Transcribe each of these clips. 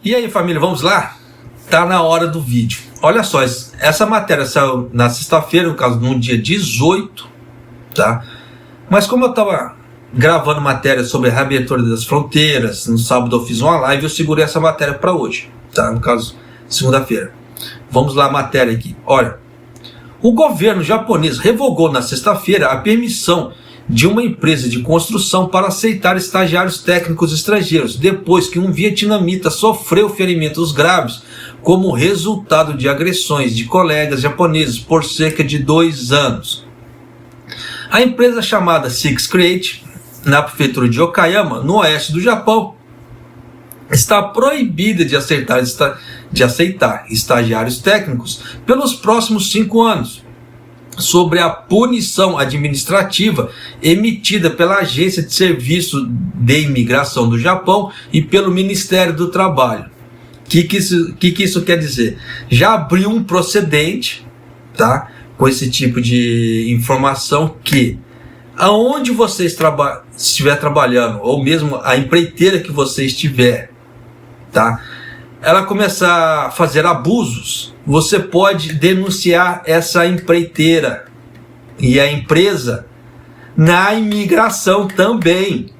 E aí, família, vamos lá? Tá na hora do vídeo. Olha só, essa matéria saiu na sexta-feira, no caso, no dia 18, tá? Mas como eu estava gravando matéria sobre a reabertura das fronteiras, no sábado eu fiz uma live e eu segurei essa matéria para hoje, tá? No caso, segunda-feira. Vamos lá, a matéria aqui. Olha, o governo japonês revogou na sexta-feira a permissão de uma empresa de construção para aceitar estagiários técnicos estrangeiros, depois que um vietnamita sofreu ferimentos graves como resultado de agressões de colegas japoneses por cerca de 2 anos. A empresa chamada Six Create, na prefeitura de Okayama, no oeste do Japão, está proibida de aceitar estagiários técnicos pelos próximos 5 anos, sobre a punição administrativa emitida pela Agência de Serviço de Imigração do Japão e pelo Ministério do Trabalho. O que isso quer dizer? Já abriu um procedente, tá, com esse tipo de informação que aonde você estiver trabalhando, ou mesmo a empreiteira que você estiver, tá, ela começar a fazer abusos, você pode denunciar essa empreiteira e a empresa na imigração também.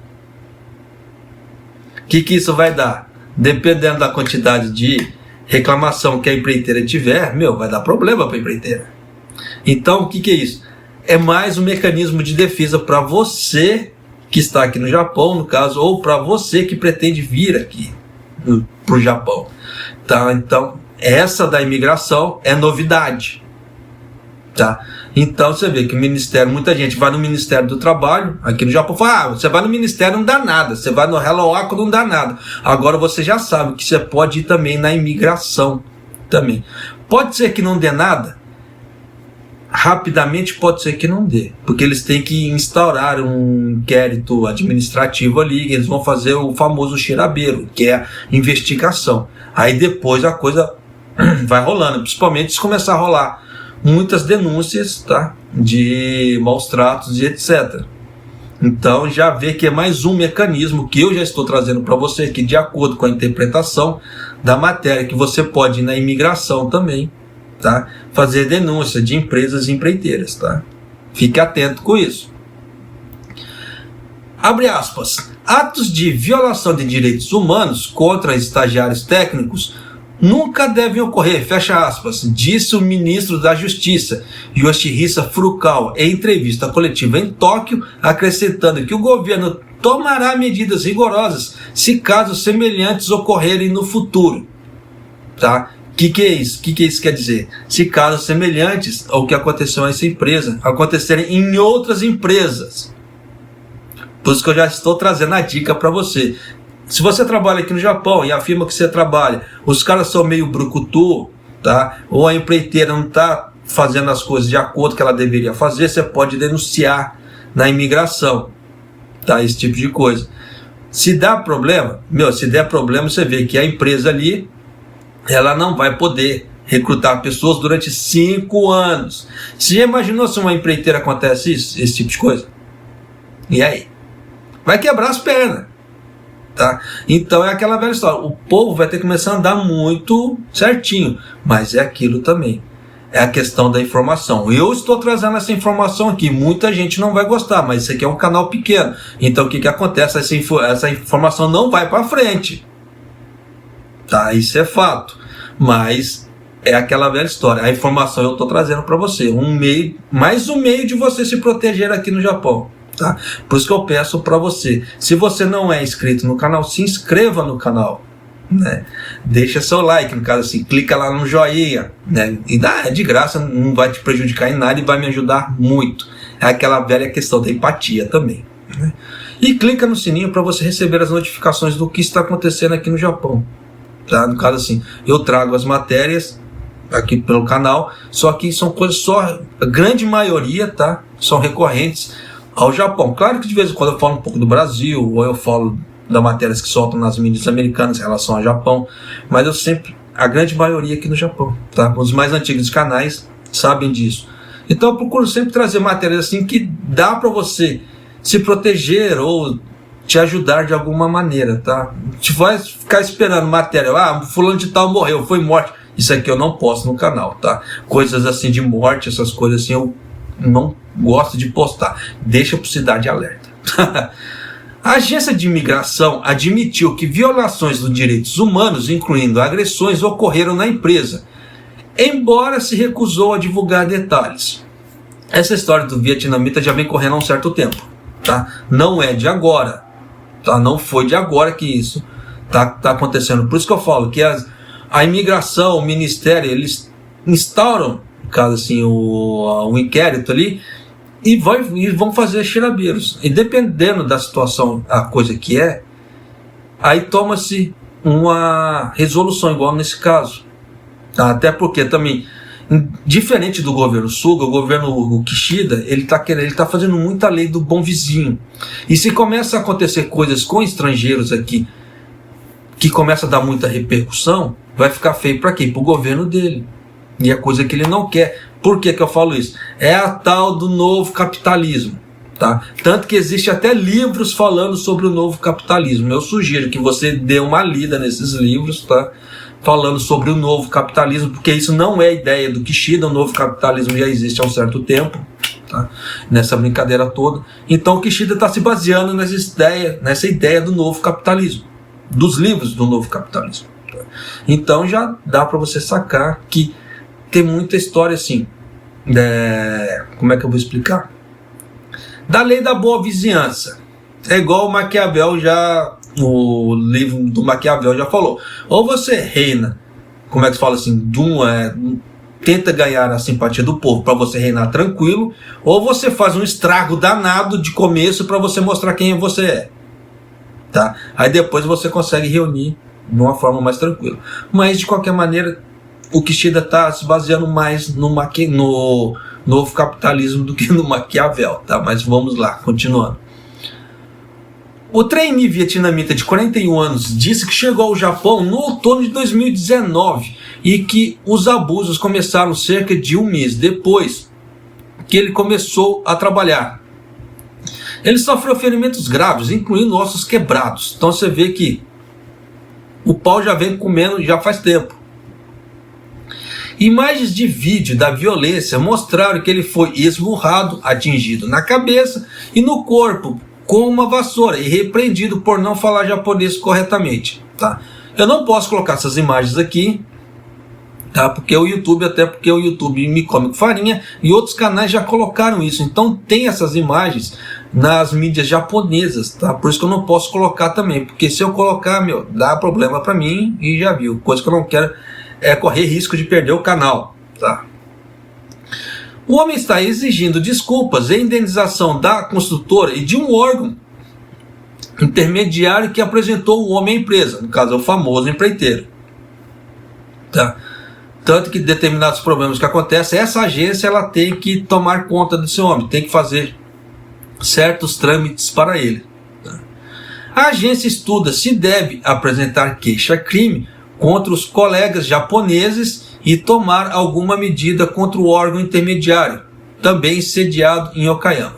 O que isso vai dar? Dependendo da quantidade de reclamação que a empreiteira tiver, vai dar problema para a empreiteira. Então, o que é isso? É mais um mecanismo de defesa para você que está aqui no Japão, no caso, ou para você que pretende vir aqui para o Japão. Tá? Então, essa da imigração é novidade. Tá? Então, você vê que o Ministério, muita gente vai no Ministério do Trabalho, aqui no Japão, fala, você vai no Ministério não dá nada, você vai no Hello Oaco não dá nada. Agora você já sabe que você pode ir também na imigração também. Pode ser que não dê nada, rapidamente pode ser que não dê, porque eles têm que instaurar um inquérito administrativo ali, eles vão fazer o famoso chirabeiro, que é a investigação. Aí depois a coisa vai rolando, principalmente se começar a rolar muitas denúncias, tá, de maus tratos e etc. Então já vê que é mais um mecanismo que eu já estou trazendo para você, que de acordo com a interpretação da matéria, que você pode ir na imigração também, tá, fazer denúncia de empresas e empreiteiras, tá? Fique atento com isso. Abre aspas. Atos de violação de direitos humanos contra estagiários técnicos nunca devem ocorrer, fecha aspas, disse o ministro da Justiça, Yoshihisa Furukawa, em entrevista coletiva em Tóquio, acrescentando que o governo tomará medidas rigorosas se casos semelhantes ocorrerem no futuro. Tá? O que é isso? O que isso quer dizer? Se casos semelhantes ao que aconteceu nessa empresa acontecerem em outras empresas. Por isso que eu já estou trazendo a dica para você. Se você trabalha aqui no Japão e a firma que você trabalha, os caras são meio brucutu, tá? Ou a empreiteira não está fazendo as coisas de acordo com que ela deveria fazer, você pode denunciar na imigração, tá? Esse tipo de coisa. Se dá problema, se der problema, você vê que a empresa ali, ela não vai poder recrutar pessoas durante 5 anos. Você já imaginou se uma empreiteira acontece isso, esse tipo de coisa? E aí? Vai quebrar as pernas. Tá? Então é aquela velha história. O povo vai ter que começar a andar muito certinho. Mas é aquilo também. É a questão da informação. Eu estou trazendo essa informação aqui. Muita gente não vai gostar, mas isso aqui é um canal pequeno. Então o que acontece? Essa informação não vai para frente. Tá? Isso é fato. Mas é aquela velha história. A informação eu estou trazendo para você. Mais um meio de você se proteger aqui no Japão. Tá? Por isso que eu peço para você, se você não é inscrito no canal, se inscreva no canal, né? Deixa seu like, no caso assim, clica lá no joinha, né? E é de graça, não vai te prejudicar em nada e vai me ajudar muito. É aquela velha questão da empatia também, né? E clica no sininho para você receber as notificações do que está acontecendo aqui no Japão, tá? No caso assim, eu trago as matérias aqui pelo canal, só que são coisas a grande maioria, tá? São recorrentes ao Japão. Claro que de vez em quando eu falo um pouco do Brasil, ou eu falo das matérias que soltam nas mídias americanas em relação ao Japão, mas eu sempre, a grande maioria aqui no Japão, tá? Os mais antigos canais sabem disso. Então eu procuro sempre trazer matérias assim que dá para você se proteger ou te ajudar de alguma maneira, tá? Se vai ficar esperando matéria, fulano de tal morreu, foi morte, isso aqui eu não posto no canal, tá? Coisas assim de morte, essas coisas assim, eu não gosto de postar. Deixa pro Cidade Alerta. A Agência de Imigração admitiu que violações dos direitos humanos, incluindo agressões, ocorreram na empresa, embora se recusou a divulgar detalhes. Essa história do vietnamita já vem correndo há um certo tempo, tá? Não é de agora, tá? Não foi de agora que isso tá acontecendo. Por isso que eu falo que a imigração, o ministério, eles instauram, no caso assim, o inquérito ali, e vão fazer xerabeiros. E dependendo da situação, a coisa que é, aí toma-se uma resolução, igual nesse caso. Tá? Até porque também, diferente do governo Suga, o governo Kishida, ele tá fazendo muita lei do bom vizinho. E se começa a acontecer coisas com estrangeiros aqui, que começa a dar muita repercussão, vai ficar feio para quem? Para o governo dele. E é coisa que ele não quer. Por que eu falo isso? É a tal do novo capitalismo. Tá? Tanto que existe até livros falando sobre o novo capitalismo. Eu sugiro que você dê uma lida nesses livros, tá? Falando sobre o novo capitalismo, porque isso não é ideia do Kishida. O novo capitalismo já existe há um certo tempo, tá? Nessa brincadeira toda. Então o Kishida está se baseando nessa ideia do novo capitalismo, dos livros do novo capitalismo. Tá? Então já dá para você sacar que tem muita história assim, como é que eu vou explicar? Da lei da boa vizinhança. É igual o Maquiavel o livro do Maquiavel já falou. Ou você reina, como é que se fala assim, tenta ganhar a simpatia do povo para você reinar tranquilo, ou você faz um estrago danado de começo para você mostrar quem você é. Tá? Aí depois você consegue reunir de uma forma mais tranquila. Mas de qualquer maneira, o Kishida está se baseando mais no novo capitalismo do que no Maquiavel, tá? Mas vamos lá, continuando. O trainee vietnamita de 41 anos disse que chegou ao Japão no outono de 2019 e que os abusos começaram cerca de um mês depois que ele começou a trabalhar. Ele sofreu ferimentos graves, incluindo ossos quebrados. Então você vê que o pau já vem comendo já faz tempo. Imagens de vídeo da violência mostraram que ele foi esmurrado, atingido na cabeça e no corpo com uma vassoura e repreendido por não falar japonês corretamente. Tá? Eu não posso colocar essas imagens aqui, tá? Porque o YouTube me come com farinha e outros canais já colocaram isso. Então tem essas imagens nas mídias japonesas, tá? Por isso que eu não posso colocar também, porque se eu colocar, dá problema para mim e já viu. Coisa que eu não quero é correr risco de perder o canal, tá? O homem está exigindo desculpas e indenização da construtora e de um órgão intermediário que apresentou o homem à empresa, no caso é o famoso empreiteiro, tá? Tanto que determinados problemas que acontecem, essa agência ela tem que tomar conta desse homem, tem que fazer certos trâmites para ele, tá? A agência estuda se deve apresentar queixa-crime contra os colegas japoneses e tomar alguma medida contra o órgão intermediário, também sediado em Okayama.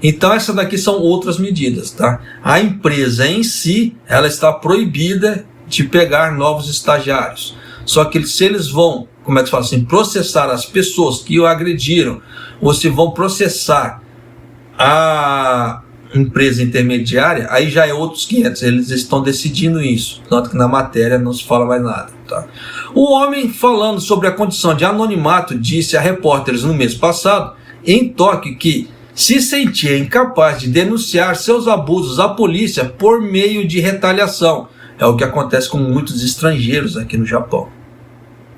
Então essas daqui são outras medidas, tá? A empresa em si, ela está proibida de pegar novos estagiários. Só que se eles vão, como é que se fala assim, processar as pessoas que o agrediram, ou se vão processar a empresa intermediária, aí já é outros 500, eles estão decidindo isso, tanto que na matéria não se fala mais nada, tá? O homem, falando sobre a condição de anonimato, disse a repórteres no mês passado, em Tóquio, que se sentia incapaz de denunciar seus abusos à polícia por meio de retaliação. É o que acontece com muitos estrangeiros aqui no Japão,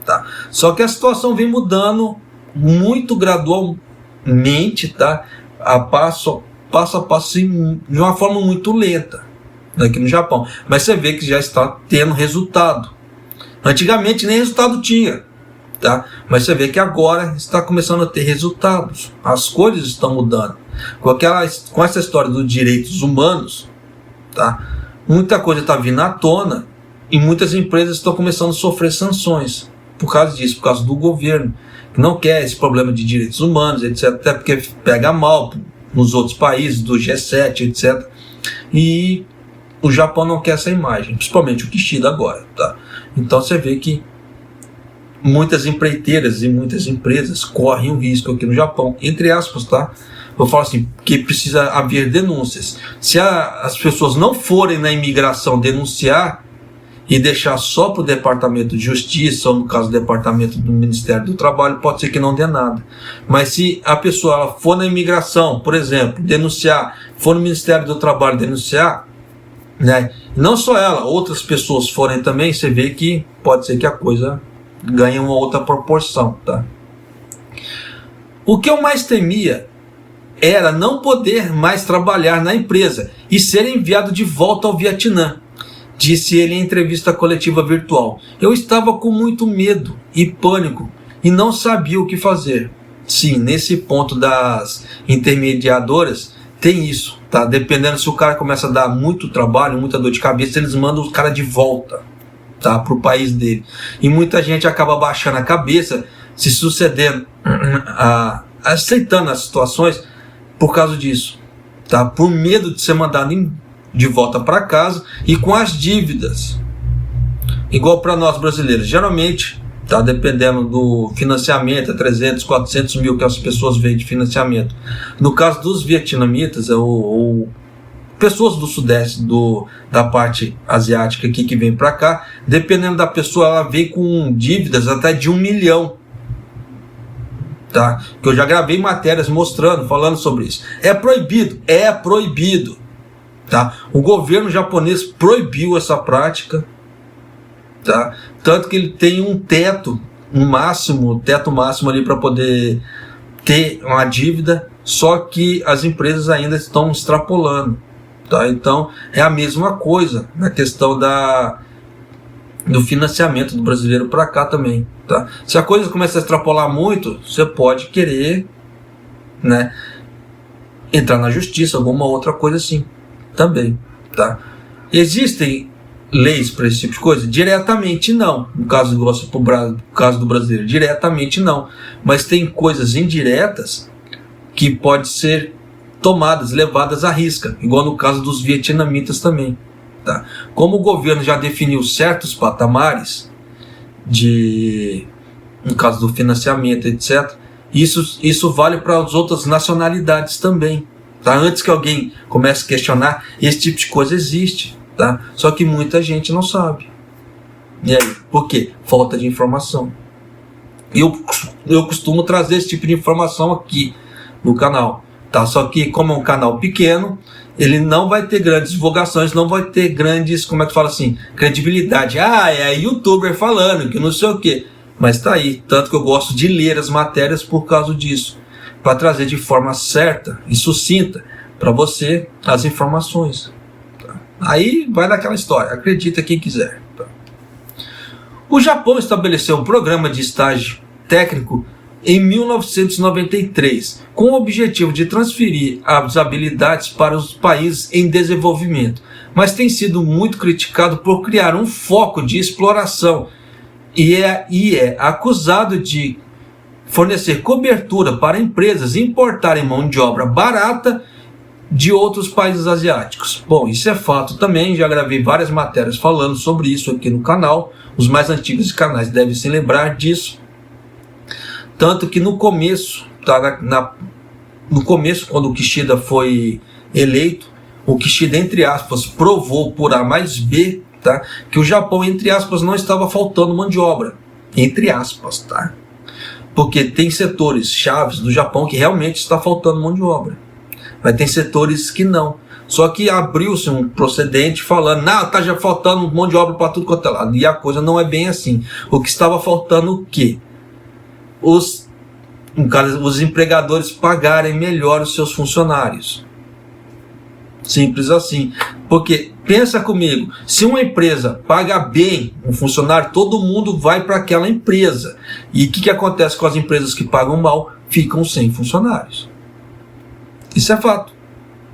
tá? Só que a situação vem mudando muito gradualmente, tá? Passo a passo, assim, de uma forma muito lenta aqui no Japão, mas você vê que já está tendo resultado. Antigamente nem resultado tinha, tá? Mas você vê que agora está começando a ter resultados, as coisas estão mudando. Com essa história dos direitos humanos, tá? Muita coisa está vindo à tona e muitas empresas estão começando a sofrer sanções por causa disso, por causa do governo, que não quer esse problema de direitos humanos, etc., até porque pega mal nos outros países, do G7, etc. e o Japão não quer essa imagem, principalmente o Kishida agora, tá? Então você vê que muitas empreiteiras e muitas empresas correm um risco aqui no Japão, entre aspas, tá? Eu falo assim, que precisa haver denúncias. Se as pessoas não forem na imigração denunciar e deixar só para o Departamento de Justiça, ou no caso do Departamento do Ministério do Trabalho, pode ser que não dê nada. Mas se a pessoa ela for na imigração, por exemplo, denunciar, for no Ministério do Trabalho denunciar, né? Não só ela, outras pessoas forem também, você vê que pode ser que a coisa ganhe uma outra proporção, tá? O que eu mais temia era não poder mais trabalhar na empresa e ser enviado de volta ao Vietnã, disse ele em entrevista coletiva virtual. Eu estava com muito medo e pânico e não sabia o que fazer. Sim, nesse ponto das intermediadoras tem isso, tá? Dependendo se o cara começa a dar muito trabalho, muita dor de cabeça, eles mandam o cara de volta, tá? Para o país dele. E muita gente acaba baixando a cabeça, se sucedendo, aceitando as situações por causa disso, tá? Por medo de ser mandado de volta para casa e com as dívidas, igual para nós brasileiros, geralmente, tá? Dependendo do financiamento, é 300, 400 mil que as pessoas veem de financiamento. No caso dos vietnamitas, ou pessoas do sudeste, da parte asiática aqui que vem para cá, dependendo da pessoa, ela vem com dívidas até de 1 milhão. Tá? Que eu já gravei matérias mostrando, falando sobre isso. É proibido, tá? O governo japonês proibiu essa prática, tá? Tanto que ele tem um teto máximo ali para poder ter uma dívida, só que as empresas ainda estão extrapolando, tá? Então é a mesma coisa na questão do financiamento do brasileiro para cá também, tá? Se a coisa começa a extrapolar muito, você pode querer, né, entrar na justiça, alguma outra coisa assim também, tá? Existem leis para esse tipo de coisa? Diretamente não, no caso do brasileiro, diretamente não, mas tem coisas indiretas que podem ser tomadas, levadas à risca, igual no caso dos vietnamitas também. Tá? Como o governo já definiu certos patamares no caso do financiamento, etc., isso vale para as outras nacionalidades também. Tá? Antes que alguém comece a questionar, esse tipo de coisa existe. Tá? Só que muita gente não sabe. E aí? Por quê? Falta de informação. Eu costumo trazer esse tipo de informação aqui no canal. Tá? Só que como é um canal pequeno, ele não vai ter grandes divulgações, não vai ter grandes, como é que fala assim, credibilidade. É youtuber falando, que não sei o quê. Mas tá aí, tanto que eu gosto de ler as matérias por causa disso, para trazer de forma certa e sucinta para você as informações. Tá? Aí vai naquela história, acredita quem quiser. Tá? O Japão estabeleceu um programa de estágio técnico em 1993, com o objetivo de transferir as habilidades para os países em desenvolvimento, mas tem sido muito criticado por criar um foco de exploração e é acusado de fornecer cobertura para empresas importarem mão de obra barata de outros países asiáticos. Bom, isso é fato também, já gravei várias matérias falando sobre isso aqui no canal, os mais antigos canais devem se lembrar disso. Tanto que no começo, tá, no começo, quando o Kishida foi eleito, o Kishida, entre aspas, provou por A mais B, tá, que o Japão, entre aspas, não estava faltando mão de obra. Entre aspas, tá? Porque tem setores chaves do Japão que realmente está faltando mão de obra. Mas tem setores que não. Só que abriu-se um procedente falando, tá já faltando mão de obra para tudo quanto é lado. E a coisa não é bem assim. O que estava faltando o quê? Os empregadores pagarem melhor os seus funcionários. Simples assim. Porque, pensa comigo, se uma empresa paga bem um funcionário, todo mundo vai para aquela empresa. E o que acontece com as empresas que pagam mal? Ficam sem funcionários. Isso é fato.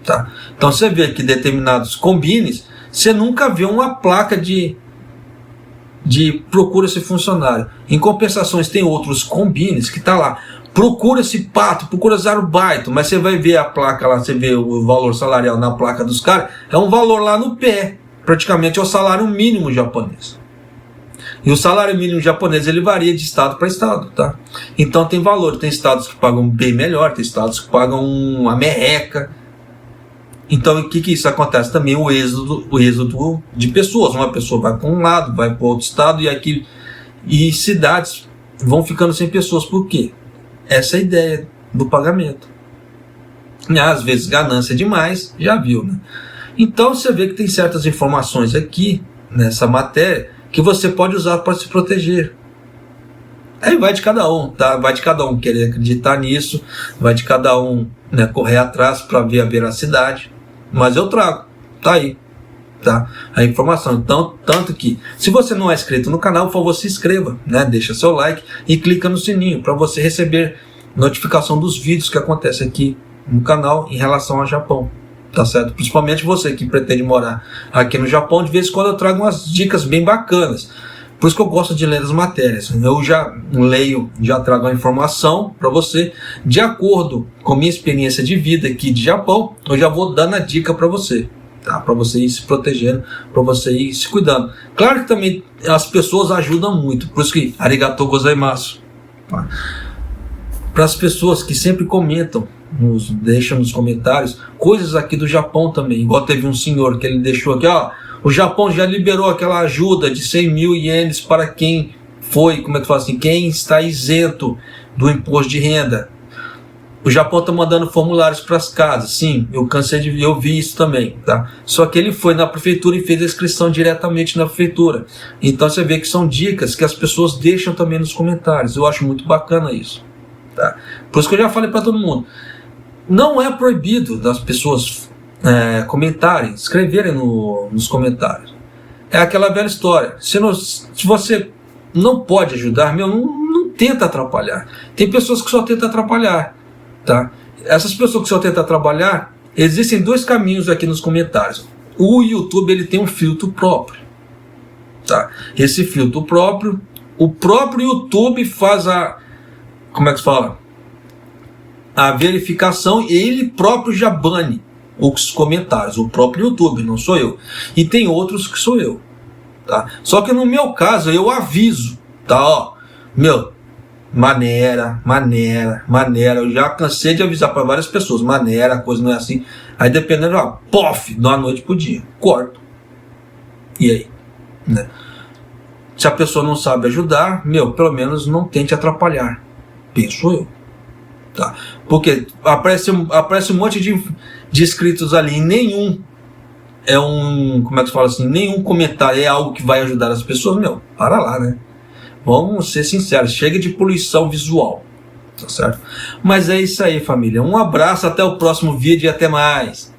Tá? Então você vê que determinados combines, você nunca vê uma placa de procura esse funcionário. Em compensações tem outros combines que está lá, Procura esse pato, procura Zarubaito, mas você vai ver a placa lá, você vê o valor salarial na placa dos caras, é um valor lá no pé, praticamente é o salário mínimo japonês. E o salário mínimo japonês ele varia de estado para estado, tá? Então tem valor, tem estados que pagam bem melhor, tem estados que pagam uma merreca. Então o que isso acontece também? O êxodo de pessoas, uma pessoa vai para um lado, vai para outro estado e cidades vão ficando sem pessoas. Por quê? Essa é a ideia do pagamento. E às vezes ganância demais, já viu, né? Então você vê que tem certas informações aqui nessa matéria que você pode usar para se proteger. Aí vai de cada um, tá? Vai de cada um querer acreditar nisso, vai de cada um, né, correr atrás para ver a veracidade. Mas eu trago, tá aí, tá? A informação. Então, tanto que, se você não é inscrito no canal, por favor, se inscreva, né? Deixa seu like e clica no sininho para você receber notificação dos vídeos que acontecem aqui no canal em relação ao Japão. Tá certo? Principalmente você que pretende morar aqui no Japão, de vez em quando eu trago umas dicas bem bacanas. Por isso que eu gosto de ler as matérias. Eu já leio, já trago a informação para você. De acordo com a minha experiência de vida aqui de Japão, eu já vou dando a dica para você. Tá? Para você ir se protegendo, para você ir se cuidando. Claro que também as pessoas ajudam muito. Por isso que arigatou gozaimasu. Tá? Para as pessoas que sempre comentam, deixam nos comentários coisas aqui do Japão também. Igual teve um senhor que ele deixou aqui, ó, o Japão já liberou aquela ajuda de 100 mil ienes para quem foi, como é que fala assim, quem está isento do imposto de renda. O Japão está mandando formulários para as casas. Sim, eu cansei de ver, eu vi isso também, tá? Só que ele foi na prefeitura e fez a inscrição diretamente na prefeitura. Então você vê que são dicas que as pessoas deixam também nos comentários. Eu acho muito bacana isso, tá? Por isso que eu já falei para todo mundo. Não é proibido das pessoas comentarem, escreverem nos comentários. É aquela velha história. Se você não pode ajudar, não tenta atrapalhar. Tem pessoas que só tentam atrapalhar, tá? Essas pessoas que só tentam atrapalhar, existem dois caminhos aqui nos comentários. O YouTube ele tem um filtro próprio, tá? Esse filtro próprio, o próprio YouTube faz como é que se fala? A verificação, e ele próprio já bane os comentários, o próprio YouTube, não sou eu. E tem outros que sou eu, tá? Só que no meu caso eu aviso, tá? Ó, maneira, eu já cansei de avisar para várias pessoas, maneira, a coisa não é assim. Aí dependendo, ó, pof, da noite pro dia, corto. E aí, né? Se a pessoa não sabe ajudar, pelo menos não tente atrapalhar, penso eu. Tá? Porque aparece um monte de inscritos ali e nenhum é como é que se fala assim, nenhum comentário é algo que vai ajudar as pessoas. Para lá, né? Vamos ser sinceros, chega de poluição visual, tá certo? Mas é isso aí, família, um abraço, até o próximo vídeo e até mais.